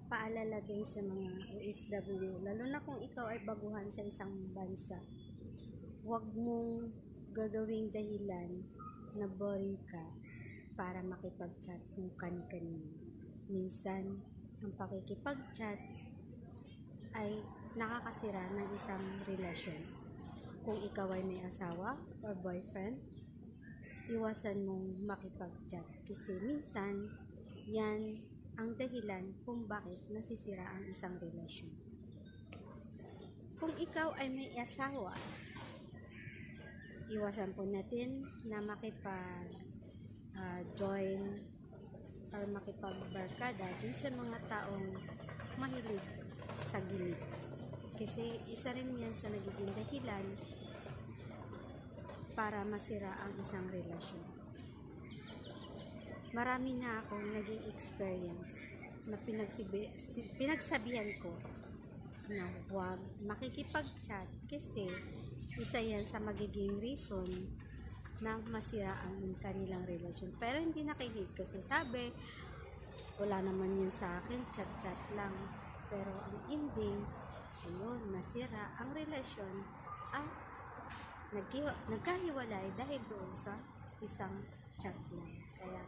paalala din sa mga OFW, lalo na kung ikaw ay baguhan sa isang bansa. Huwag mong gagawing dahilan na boring ka para makipag-chat kung kan-kanino. Minsan, ang pakikipag-chat ay nakakasira ng isang relasyon. Kung ikaw ay may asawa or boyfriend, iwasan mong makipag-chat kasi minsan yan ang dahilan kung bakit nasisira ang isang relasyon. Kung ikaw ay may asawa, iwasan po natin na makipag-join or makipagbarkada din sa mga taong mahilig sa gimmick. Kasi isa rin yan sa nagiging dahilan para masira ang isang relasyon. Marami na akong naging experience na pinagsabihan ko na huwag makikipag-chat kasi isa yan sa magiging reason na masira ang kanilang relasyon. Pero hindi nakinig kasi sabi, wala naman yun sa akin, chat-chat lang. Pero ang ending, ayun, nasira ang relasyon at nagkahiwalay dahil doon sa isang chat lang. Kaya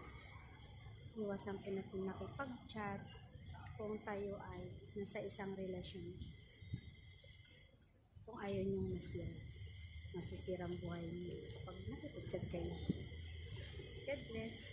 iwasan po natin makipag-chat kung tayo ay nasa isang relasyon. Kung ayaw niyong masisira ang buhay niyo kapag nakipag-chat kayo. God bless.